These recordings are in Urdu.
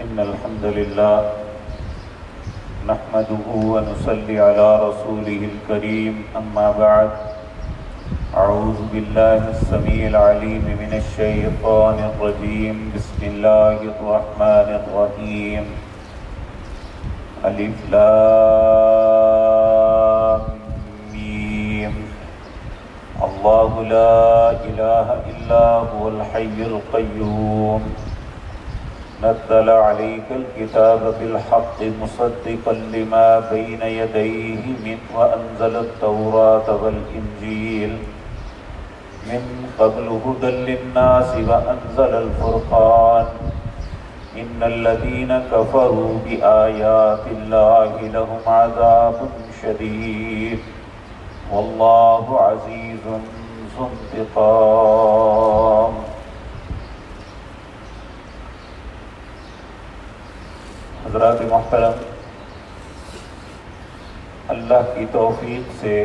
إن الحمد لله نحمده ونصلي على رسوله الكريم أما بعد أعوذ بالله السميع العليم من الشيطان الرجيم بسم الله الرحمن الرحيم ألف لام ميم الله لا إله إلا هو الحي القيوم نزل عليك الكتاب بالحق مصدقا لما بين يديه وأنزل التوراة والإنجيل من قبل هدى للناس وأنزل الفرقان إن الذين كفروا بآيات الله لهم عذاب شديد والله عزيز ذو انتقام۔ حضرات محترم، اللہ کی توفیق سے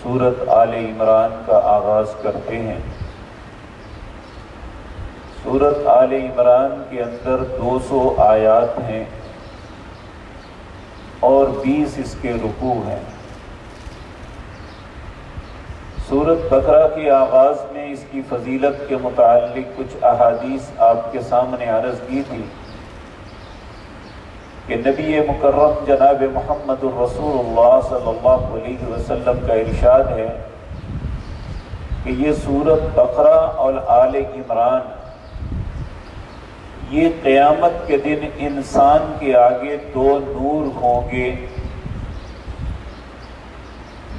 سورت آل عمران کا آغاز کرتے ہیں۔ سورت آل عمران کے اندر 200 آیات ہیں اور 20 اس کے رکوع ہیں۔ سورت بقرہ کے آغاز میں اس کی فضیلت کے متعلق کچھ احادیث آپ کے سامنے عرض کی تھی کہ نبی مکرم جناب محمد الرسول اللہ صلی اللہ علیہ وسلم کا ارشاد ہے کہ یہ سورت بقرہ اور آل عمران یہ قیامت کے دن انسان کے آگے 2 نور ہوں گے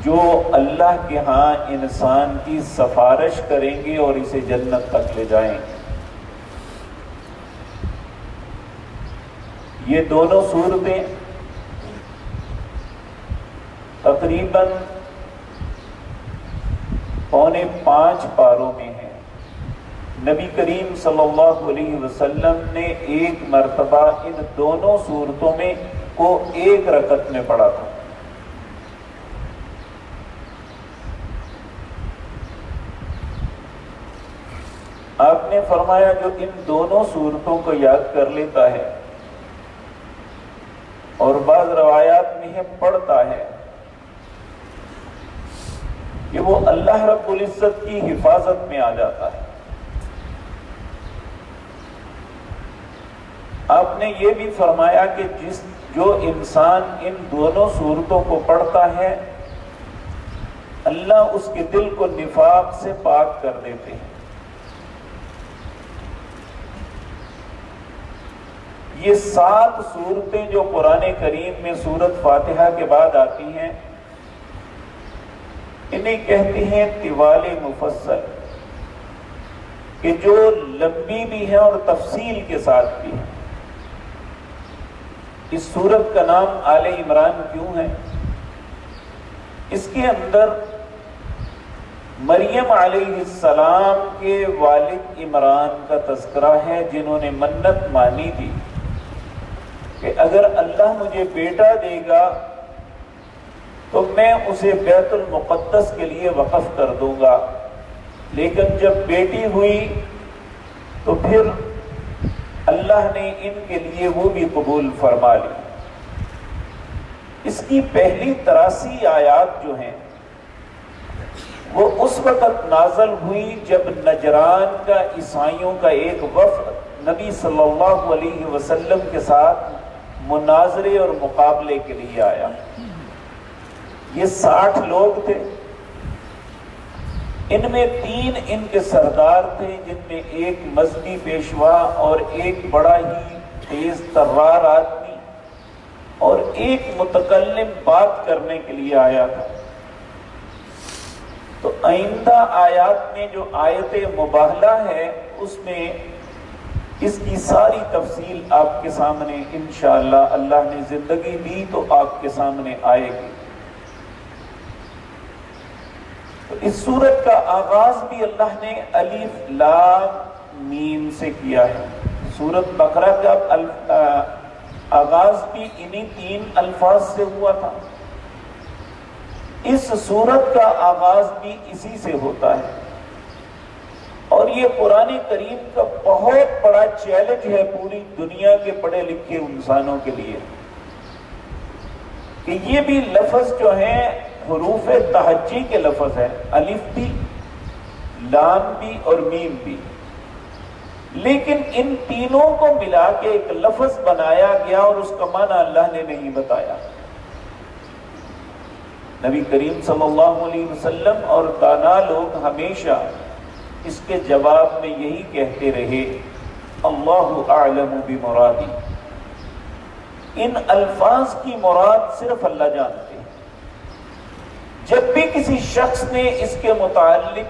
جو اللہ کے ہاں انسان کی سفارش کریں گے اور اسے جنت تک لے جائیں گے۔ یہ دونوں صورتیں تقریباً 4.25 پاروں میں ہیں۔ نبی کریم صلی اللہ علیہ وسلم نے ایک مرتبہ ان دونوں صورتوں میں کو 1 رکعت میں پڑھا تھا۔ آپ نے فرمایا جو ان دونوں صورتوں کو یاد کر لیتا ہے اور بعض روایات میں ہے پڑھتا ہے کہ وہ اللہ رب العزت کی حفاظت میں آ جاتا ہے۔ آپ نے یہ بھی فرمایا کہ جو انسان ان دونوں صورتوں کو پڑھتا ہے اللہ اس کے دل کو نفاق سے پاک کر دیتے ہیں۔ یہ 7 صورتیں جو قرآن کریم میں سورت فاتحہ کے بعد آتی ہیں انہیں کہتے ہیں طوال مفصل، کہ جو لمبی بھی ہے اور تفصیل کے ساتھ بھی ہے۔ اس سورت کا نام آل عمران کیوں ہے؟ اس کے اندر مریم علیہ السلام کے والد عمران کا تذکرہ ہے جنہوں نے منت مانی تھی کہ اگر اللہ مجھے بیٹا دے گا تو میں اسے بیت المقدس کے لیے وقف کر دوں گا، لیکن جب بیٹی ہوئی تو پھر اللہ نے ان کے لیے وہ بھی قبول فرما لی۔ اس کی پہلی 83 آیات جو ہیں وہ اس وقت نازل ہوئی جب نجران کا عیسائیوں کا ایک وفد نبی صلی اللہ علیہ وسلم کے ساتھ مناظرے اور مقابلے کے لیے آیا۔ یہ 60 لوگ تھے، ان میں 3 ان کے سردار تھے جن میں ایک مذہبی پیشوا اور ایک بڑا ہی تیز ترار آدمی اور ایک متکلم بات کرنے کے لیے آیا تھا۔ تو آئندہ آیات میں جو آیت مباہلہ ہے اس میں اس کی ساری تفصیل آپ کے سامنے انشاءاللہ اللہ نے زندگی دی تو آپ کے سامنے آئے گی۔ تو اس سورت کا آغاز بھی اللہ نے الف لام میم سے کیا ہے۔ سورت بقرہ کا آغاز بھی انہی 3 الفاظ سے ہوا تھا، اس سورت کا آغاز بھی اسی سے ہوتا ہے، اور یہ قرآن کریم کا بہت بڑا چیلنج ہے پوری دنیا کے پڑھے لکھے انسانوں کے لیے کہ یہ بھی لفظ جو ہیں حروف تہجی کے لفظ ہیں، الف بھی، لام بھی اور میم بھی، لیکن ان تینوں کو ملا کے ایک لفظ بنایا گیا اور اس کا معنی اللہ نے نہیں بتایا۔ نبی کریم صلی اللہ علیہ وسلم اور دانا لوگ ہمیشہ اس کے جواب میں یہی کہتے رہے، اللہ اعلم بمرادی۔ ان الفاظ کی مراد صرف اللہ جانتے ہیں۔ جب بھی کسی شخص نے اس کے متعلق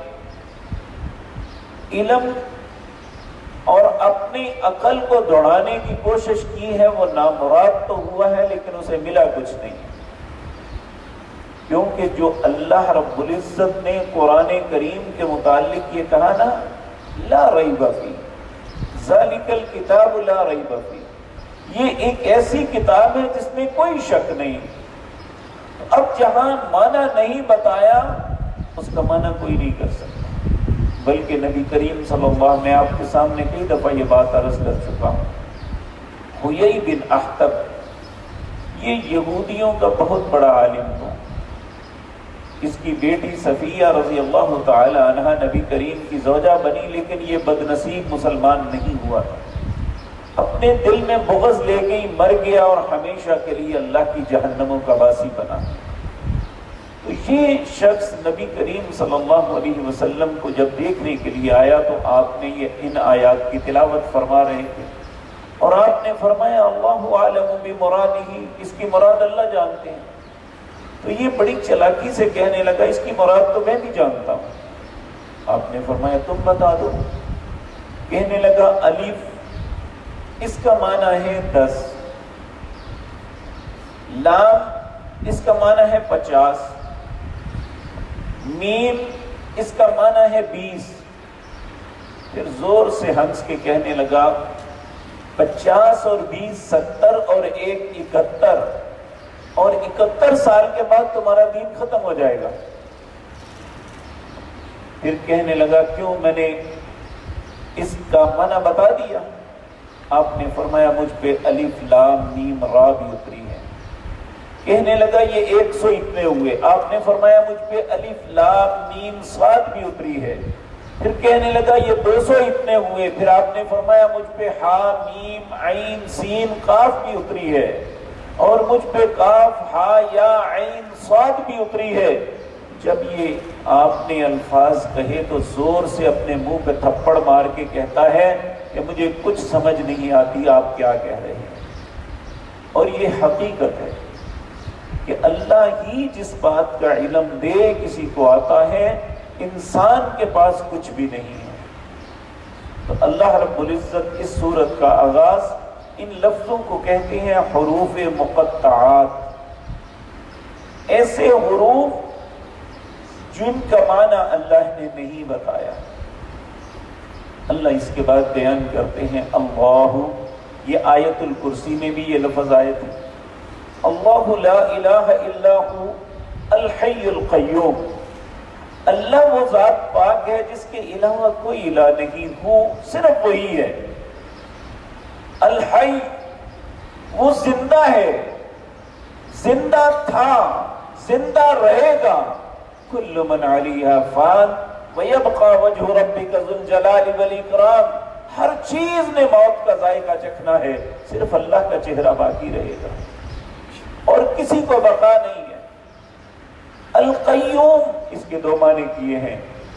علم اور اپنی عقل کو دوڑانے کی کوشش کی ہے، وہ نامراد تو ہوا ہے لیکن اسے ملا کچھ نہیں، کیونکہ جو اللہ رب العزت نے قرآن کریم کے متعلق یہ کہا نا، لا ریب فی، ذالک الکتاب لا ریب فی، یہ ایک ایسی کتاب ہے جس میں کوئی شک نہیں۔ اب جہاں معنی نہیں بتایا اس کا معنی کوئی نہیں کر سکتا، بلکہ نبی کریم صلی اللہ علیہ وسلم میں آپ کے سامنے کئی دفعہ یہ بات عرض کر چکا ہوں۔ حیی بن اخطب یہ یہودیوں کا بہت بڑا عالم تھا، اس کی بیٹی صفیہ رضی اللہ تعالی عنہا نبی کریم کی زوجہ بنی، لیکن یہ بد نصیب مسلمان نہیں ہوا تھا، اپنے دل میں بغض لے کے ہی مر گیا اور ہمیشہ کے لیے اللہ کی جہنموں کا باسی بنا۔ تو یہ شخص نبی کریم صلی اللہ علیہ وسلم کو جب دیکھنے کے لیے آیا تو آپ نے یہ ان آیات کی تلاوت فرما رہے تھے، اور آپ نے فرمایا اللہ عالم بمرادہ، اس کی مراد اللہ جانتے ہیں۔ تو یہ بڑی چلاکی سے کہنے لگا اس کی مراد تو میں بھی جانتا ہوں۔ آپ نے فرمایا تم بتا دو۔ کہنے لگا الف اس کا معنی ہے 10، لام اس کا معنی ہے 50، میم اس کا معنی ہے 20۔ پھر زور سے ہنس کے کہنے لگا 50 اور 20 70 اور 1 71، اور 71 سال کے بعد تمہارا دین ختم ہو جائے گا۔ پھر کہنے لگا کیوں، میں نے اس کا معنی بتا دیا۔ آپ نے فرمایا مجھ پہ الف لام میم را بھی اتری ہے۔ کہنے لگا یہ 100 اتنے ہوئے۔ آپ نے فرمایا مجھ پہ الف لام میم صاد بھی اتری ہے۔ پھر کہنے لگا یہ 200 اتنے ہوئے۔ پھر آپ نے فرمایا مجھ پہ ہا میم عین سین قاف بھی اتری ہے، اور مجھ پہ کاف ہا یا عین صاد بھی اتری ہے۔ جب یہ آپ نے الفاظ کہے تو زور سے اپنے منہ پہ تھپڑ مار کے کہتا ہے کہ مجھے کچھ سمجھ نہیں آتی آپ کیا کہہ رہے ہیں۔ اور یہ حقیقت ہے کہ اللہ ہی جس بات کا علم دے کسی کو آتا ہے، انسان کے پاس کچھ بھی نہیں ہے۔ تو اللہ رب العزت اس سورت کا آغاز ان لفظوں کو کہتے ہیں حروف مقطعات، ایسے حروف جن کا معنی اللہ نے نہیں بتایا۔ اللہ اس کے بعد بیان کرتے ہیں اللہ، یہ آیت الکرسی میں بھی یہ لفظ آئے تھے، اللہ لا الہ الا ہو الحی القیوم، اللہ وہ ذات پاک ہے جس کے علاوہ کوئی الہ نہیں، ہو صرف وہی ہے۔ الحی وہ زندہ ہے، زندہ تھا، زندہ رہے گا۔ کل من علیہا فان وَيَبْقَى وَجْهُ رَبِّكَ ذُو الْجَلَالِ وَالْإِكْرَامِ، ہر چیز نے موت کا ذائقہ چکھنا ہے، صرف اللہ کا چہرہ باقی رہے گا اور کسی کو بقا نہیں ہے۔ القیوم اس کے دو معنی کیے ہیں،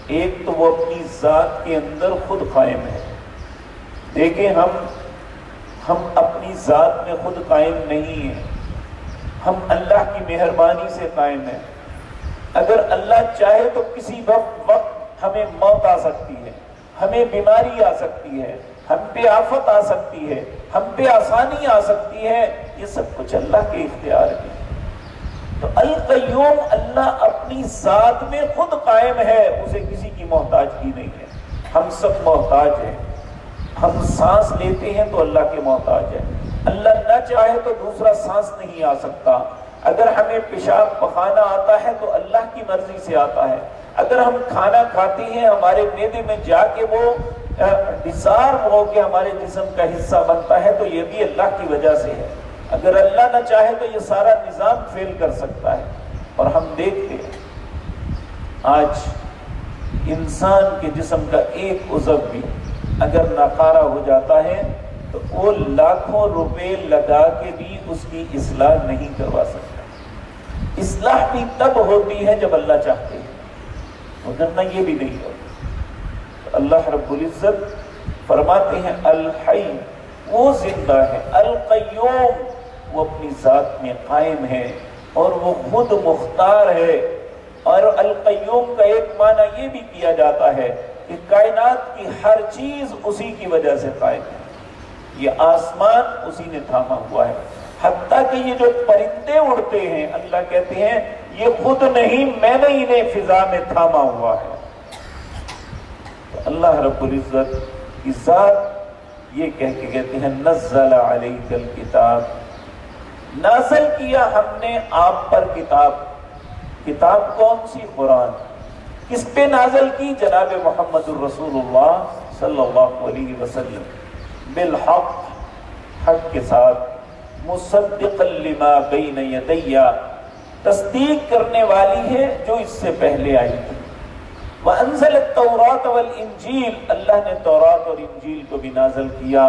ایک تو وہ اپنی ذات کے اندر خود قائم ہے۔ دیکھیں ہم اپنی ذات میں خود قائم نہیں ہیں، ہم اللہ کی مہربانی سے قائم ہیں۔ اگر اللہ چاہے تو کسی وقت ہمیں موت آ سکتی ہے، ہمیں بیماری آ سکتی ہے، ہم پہ آفت آ سکتی ہے، ہم پہ آسانی آ سکتی ہے، یہ سب کچھ اللہ کے اختیار میں۔ تو القیوم اللہ اپنی ذات میں خود قائم ہے، اسے کسی کی محتاجگی نہیں ہے۔ ہم سب محتاج ہیں، ہم سانس لیتے ہیں تو اللہ کے محتاج ہے۔ اللہ نہ چاہے تو دوسرا سانس نہیں آ سکتا۔ اگر ہمیں پیشاب پخانا آتا ہے تو اللہ کی مرضی سے آتا ہے، اگر ہم کھانا کھاتے ہیں ہمارے معدے میں جا کے وہ ڈسارم ہو کے ہمارے جسم کا حصہ بنتا ہے تو یہ بھی اللہ کی وجہ سے ہے. اگر اللہ نہ چاہے تو یہ سارا نظام فیل کر سکتا ہے. اور ہم دیکھتے ہیں آج انسان کے جسم کا ایک عضو بھی اگر ناکارہ ہو جاتا ہے تو وہ لاکھوں روپے لگا کے بھی اس کی اصلاح نہیں کروا سکتا. اصلاح بھی تب ہوتی ہے جب اللہ چاہتے ہیں، ورنہ یہ بھی نہیں ہوتا. اللہ رب العزت فرماتے ہیں الحی، وہ زندہ ہے، القیوم، وہ اپنی ذات میں قائم ہے اور وہ خود مختار ہے. اور القیوم کا ایک معنی یہ بھی کیا جاتا ہے کہ کائنات کی ہر چیز اسی کی وجہ سے قائم ہے. یہ آسمان اسی نے تھاما ہوا ہے، حتیٰ کہ یہ جو پرندے اڑتے ہیں اللہ کہتے ہیں یہ خود نہیں، میں نے انہیں فضا میں تھاما ہوا ہے. تو اللہ رب العزت کی ذات یہ کہہ کے کہتے ہیں نزل علیک الکتاب، نازل کیا ہم نے آپ پر کتاب. کتاب کون سی؟ قرآن. کس پہ نازل کی؟ جناب محمد الرسول اللہ صلی اللہ علیہ وسلم. بالحق، حق کے ساتھ، مصدقا لما بین یدی، تصدیق کرنے والی ہے جو اس سے پہلے آئی تھی. وانزل التوراۃ والانجیل، اللہ نے تورات اور انجیل کو بھی نازل کیا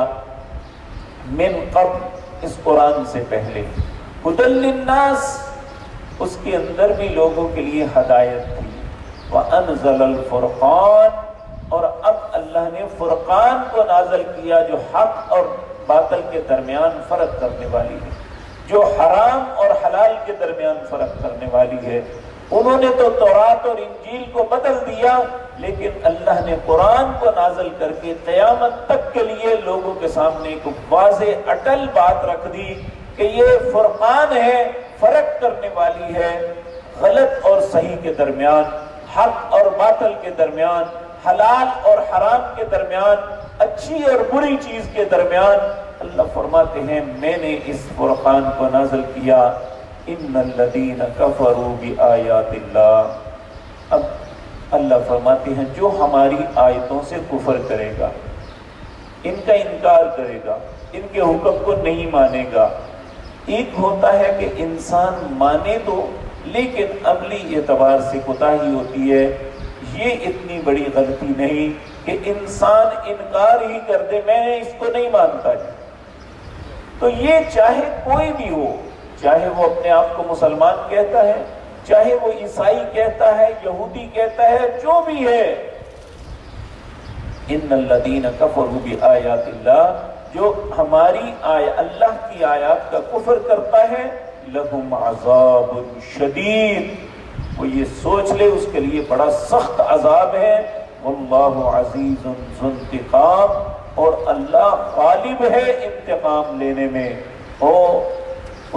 من قبل، اس قرآن سے پہلے. ھدی للناس، اس کے اندر بھی لوگوں کے لیے ہدایت تھی. وانزل الفرقان، اور اب اللہ نے فرقان کو نازل کیا جو حق اور باطل کے درمیان فرق کرنے والی ہے، جو حرام اور حلال کے درمیان فرق کرنے والی ہے. انہوں نے تو تورات اور انجیل کو بدل دیا، لیکن اللہ نے قرآن کو نازل کر کے قیامت تک کے لیے لوگوں کے سامنے ایک واضح اٹل بات رکھ دی کہ یہ فرقان ہے، فرق کرنے والی ہے غلط اور صحیح کے درمیان، حق اور باطل کے درمیان، حلال اور حرام کے درمیان، اچھی اور بری چیز کے درمیان. اللہ فرماتے ہیں میں نے اس فرقان کو نازل کیا. ان الذین کفروا بآیات اللہ، اب اللہ فرماتے ہیں جو ہماری آیتوں سے کفر کرے گا، ان کا انکار کرے گا، ان کے حکم کو نہیں مانے گا. ایک ہوتا ہے کہ انسان مانے تو لیکن عملی اعتبار سے کوتاہی ہوتی ہے. یہ اتنی بڑی غلطی نہیں کہ انسان انکار ہی کر دے میں اس کو نہیں مانتا. تو یہ چاہے کوئی بھی ہو، چاہے وہ اپنے آپ کو مسلمان کہتا ہے، چاہے وہ عیسائی کہتا ہے، یہودی کہتا ہے، جو بھی ہے. ان الذین کفروا بآیات اللہ، جو ہماری اللہ کی آیات کا کفر کرتا ہے، لہم عذاب شدید، وہ یہ سوچ لے اس کے لیے بڑا سخت عذاب ہے. واللہ عزیز ذو انتقام، اور اللہ غالب ہے انتقام لینے میں، اور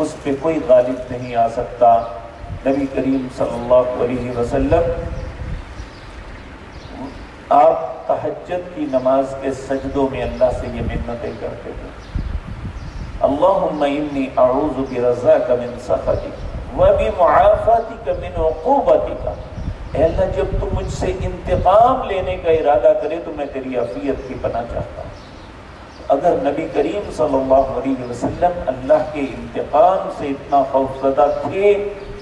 اس پہ کوئی غالب نہیں آ سکتا. نبی کریم صلی اللہ علیہ وسلم آپ تہجد کی نماز کے سجدوں میں اللہ سے یہ منتیں کرتے تھے، اللہم انی اعوذ برضاک من سخطک وبمعافاتک من عقوبتک. اے اللہ جب تو مجھ سے انتقام لینے کا ارادہ کرے تو میں تیری عافیت کی پناہ چاہتا ہوں. اگر نبی کریم صلی اللہ علیہ وسلم اللہ کے انتقام سے اتنا خوفزدہ تھے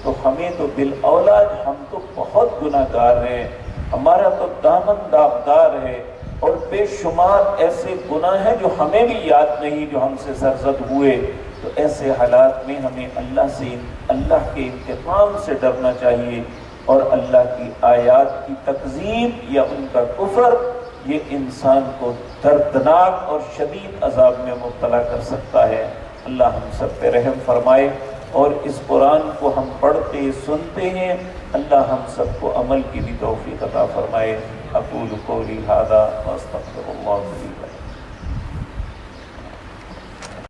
تو ہمیں تو بالاولاد، ہم تو بہت گناہ گار ہیں، ہمارا تو دامن داغدار ہے، اور بے شمار ایسے گناہ ہیں جو ہمیں بھی یاد نہیں جو ہم سے سرزد ہوئے. تو ایسے حالات میں ہمیں اللہ کے انتقام سے ڈرنا چاہیے. اور اللہ کی آیات کی تکذیب یا ان کا کفر یہ انسان کو دردناک اور شدید عذاب میں مبتلا کر سکتا ہے. اللہ ہم سب پہ رحم فرمائے اور اس قرآن کو ہم پڑھتے سنتے ہیں، اللہ ہم سب کو عمل کی بھی توفیق عطا فرمائے. اقول قولی ھذا واستغفر اللہ لي.